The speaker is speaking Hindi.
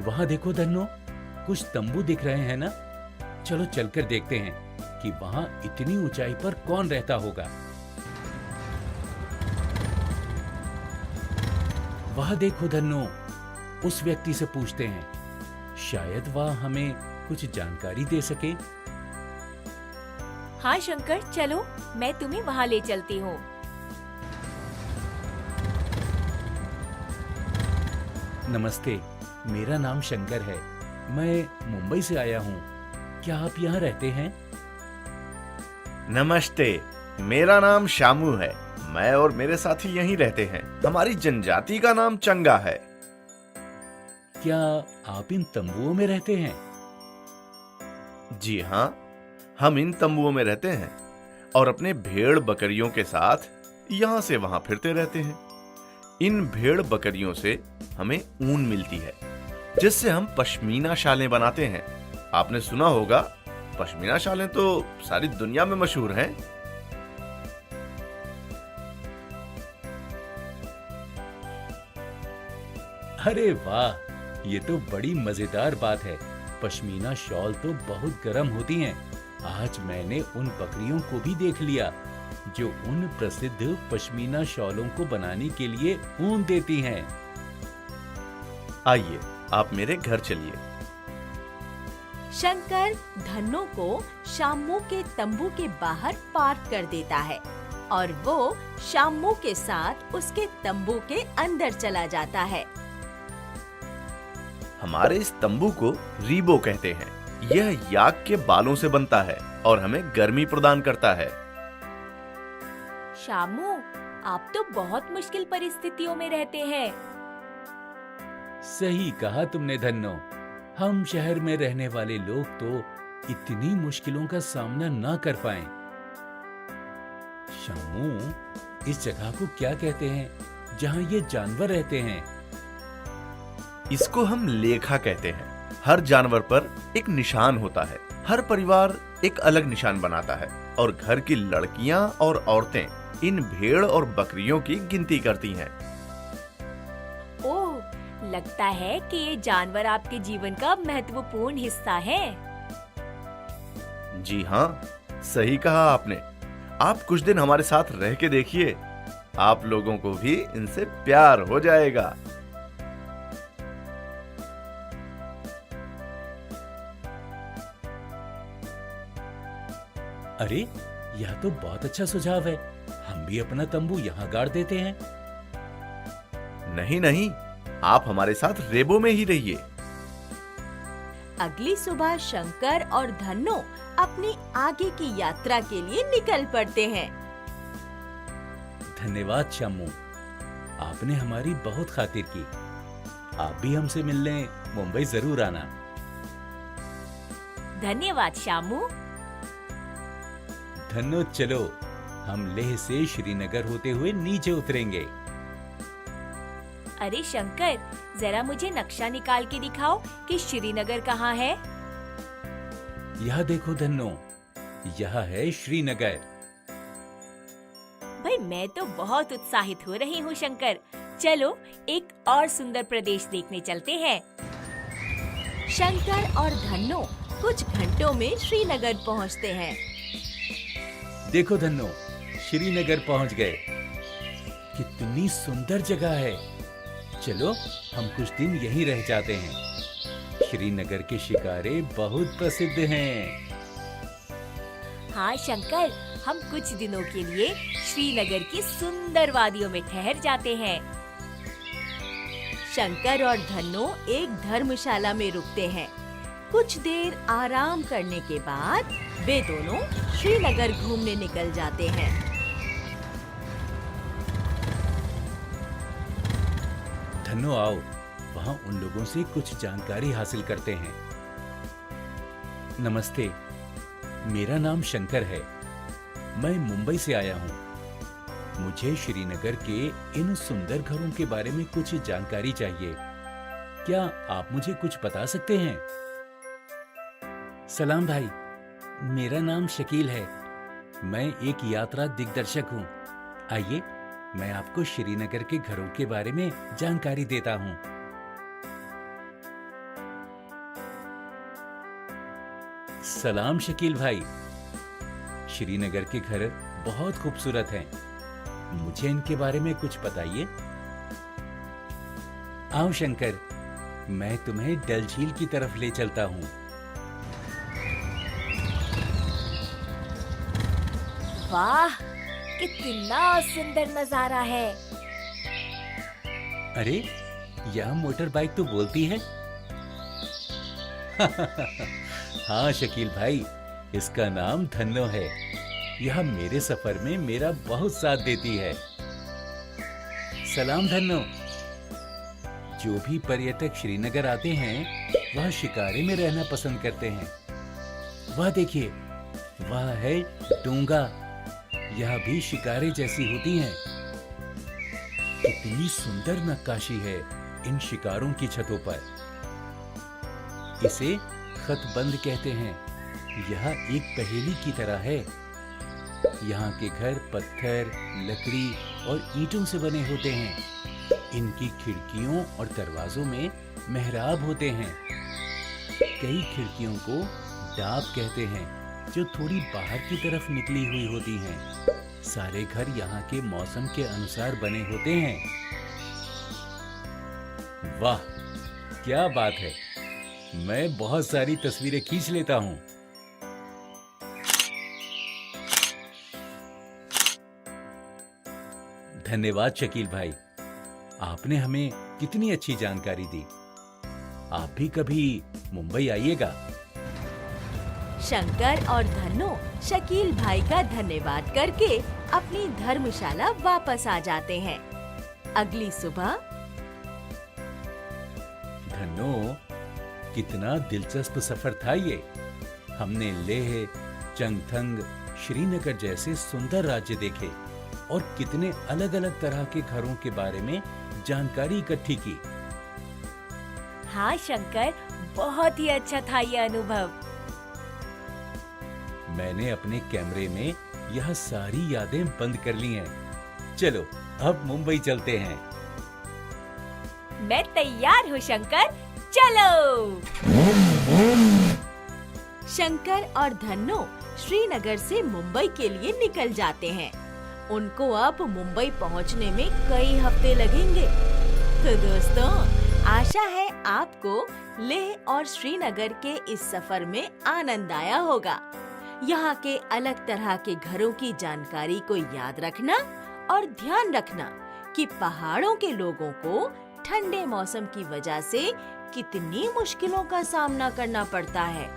वहां देखो धन्नो, कुछ तंबू दिख रहे हैं ना। चलो चलकर देखते हैं कि वहां इतनी ऊंचाई पर कौन रहता होगा। वहां देखो धन्नो, उस व्यक्ति से पूछते हैं, शायद वह हमें कुछ जानकारी दे सके। हाँ शंकर, चलो मैं तुम्हें वहाँ ले चलती हूँ। नमस्ते, मेरा नाम शंकर है। मैं मुंबई से आया हूँ। क्या आप यहाँ रहते हैं? नमस्ते, मेरा नाम शामू है। मैं और मेरे साथी यहीं रहते हैं। हमारी जनजाति का नाम चंगा है। क्या आप इन तंबुओं में रहते हैं? जी हाँ, हम इन तंबुओं में रहते हैं और अपने भेड़ बकरियों के साथ यहाँ से वहां फिरते रहते हैं। इन भेड़ बकरियों से हमें ऊन मिलती है, जिससे हम पश्मीना शालें बनाते हैं। आपने सुना होगा, पश्मीना शालें तो सारी दुनिया में मशहूर हैं। अरे वाह, ये तो बड़ी मजेदार बात है। पश्मीना शॉल तो बहुत गर्म होती हैं। आज मैंने उन बकरियों को भी देख लिया जो उन प्रसिद्ध पश्मीना शॉलों को बनाने के लिए ऊन देती हैं। आइए, आप मेरे घर चलिए। शंकर धन्नो को शामू के तंबू के बाहर पार्क कर देता है और वो शामू के साथ उसके तंबू के अंदर चला जाता है। हमारे इस तंबू को रीबो कहते हैं। यह याक के बालों से बनता है और हमें गर्मी प्रदान करता है। शामू, आप तो बहुत मुश्किल परिस्थितियों में रहते हैं। सही कहा तुमने धन्नो। हम शहर में रहने वाले लोग तो इतनी मुश्किलों का सामना ना कर पाएं। शामू, इस जगह को क्या कहते हैं जहां ये जानवर रहते हैं? इसको हम लेखा कहते हैं। हर जानवर पर एक निशान होता है। हर परिवार एक अलग निशान बनाता है और घर की लड़कियां और औरतें इन भेड़ और बकरियों की गिनती करती हैं। ओह, लगता है कि ये जानवर आपके जीवन का महत्वपूर्ण हिस्सा है। जी हाँ, सही कहा आपने। आप कुछ दिन हमारे साथ रह के देखिए, आप लोगों को भी इनसे प्यार हो जाएगा। अरे, यह तो बहुत अच्छा सुझाव है। हम भी अपना तंबू यहाँ गाड़ देते हैं। नहीं नहीं, आप हमारे साथ रेबो में ही रहिए। अगली सुबह शंकर और धन्नो अपनी आगे की यात्रा के लिए निकल पड़ते हैं। धन्यवाद शामू, आपने हमारी बहुत खातिर की। आप भी हमसे मिलने मुंबई जरूर आना। धन्यवाद शामू। धन्नो, चलो हम लेह से श्रीनगर होते हुए नीचे उतरेंगे। अरे शंकर, जरा मुझे नक्शा निकाल के दिखाओ कि श्रीनगर कहाँ है। यह देखो धन्नो, यह है श्रीनगर। भाई, मैं तो बहुत उत्साहित हो रही हूँ शंकर। चलो एक और सुंदर प्रदेश देखने चलते हैं। शंकर और धन्नो कुछ घंटों में श्रीनगर पहुँचते हैं। देखो धन्नो, श्रीनगर पहुंच गए। कितनी सुंदर जगह है। चलो हम कुछ दिन यहीं रह जाते हैं। श्रीनगर के शिकारे बहुत प्रसिद्ध हैं। हाँ शंकर, हम कुछ दिनों के लिए श्रीनगर की सुंदर वादियों में ठहर जाते हैं। शंकर और धन्नो एक धर्मशाला में रुकते हैं। कुछ देर आराम करने के बाद वे दोनों श्रीनगर घूमने निकल जाते हैं। धन्नो, आओ वहां उन लोगों से कुछ जानकारी हासिल करते हैं। नमस्ते, मेरा नाम शंकर है। मैं मुंबई से आया हूँ। मुझे श्रीनगर के इन सुंदर घरों के बारे में कुछ जानकारी चाहिए। क्या आप मुझे कुछ बता सकते हैं? सलाम भाई, मेरा नाम शकील है। मैं एक यात्रा दिग्दर्शक हूँ। आइए, मैं आपको श्रीनगर के घरों के बारे में जानकारी देता हूँ। सलाम शकील भाई। श्रीनगर के घर बहुत खूबसूरत हैं। मुझे इनके बारे में कुछ बताइए। आओ शंकर, मैं तुम्हें डल झील की तरफ ले चलता हूँ। वाह, कितना सुंदर नजारा है। अरे, यह मोटर बाइक तो बोलती है। हाँ शकील भाई, इसका नाम धन्नो है। यह मेरे सफर में मेरा बहुत साथ देती है। सलाम धन्नो। जो भी पर्यटक श्रीनगर आते हैं, वह शिकारे में रहना पसंद करते हैं। वह देखिए, वह है डोंगा। यह भी शिकारे जैसी होती हैं। कितनी सुंदर नक्काशी है इन शिकारों की छतों पर। इसे खतबंद कहते हैं। यह एक पहेली की तरह है। यहाँ के घर पत्थर, लकड़ी और ईंटों से बने होते हैं। इनकी खिड़कियों और दरवाजों में मेहराब होते हैं। कई खिड़कियों को डाब कहते हैं, जो थोड़ी बाहर की तरफ निकली हुई होती हैं। सारे घर यहाँ के मौसम के अनुसार बने होते हैं। वाह, क्या बात है। मैं बहुत सारी तस्वीरें खींच लेता हूँ। धन्यवाद शकील भाई, आपने हमें कितनी अच्छी जानकारी दी। आप भी कभी मुंबई आइएगा। शंकर और धन्नो शकील भाई का धन्यवाद करके अपनी धर्मशाला वापस आ जाते हैं। अगली सुबह धन्नो, कितना दिलचस्प सफर था ये। हमने लेह, चंगथंग, श्रीनगर जैसे सुंदर राज्य देखे और कितने अलग अलग तरह के घरों के बारे में जानकारी इकट्ठी की। हाँ शंकर, बहुत ही अच्छा था यह अनुभव। मैंने अपने कैमरे में यह सारी यादें बंद कर ली हैं। चलो, अब मुंबई चलते हैं। मैं तैयार हूँ शंकर, चलो। शंकर और धन्नो श्रीनगर से मुंबई के लिए निकल जाते हैं। उनको अब मुंबई पहुंचने में कई हफ्ते लगेंगे। तो दोस्तों, आशा है आपको लेह और श्रीनगर के इस सफर में आनंद आया होगा। यहाँ के अलग तरह के घरों की जानकारी को याद रखना और ध्यान रखना कि पहाड़ों के लोगों को ठंडे मौसम की वजह से कितनी मुश्किलों का सामना करना पड़ता है।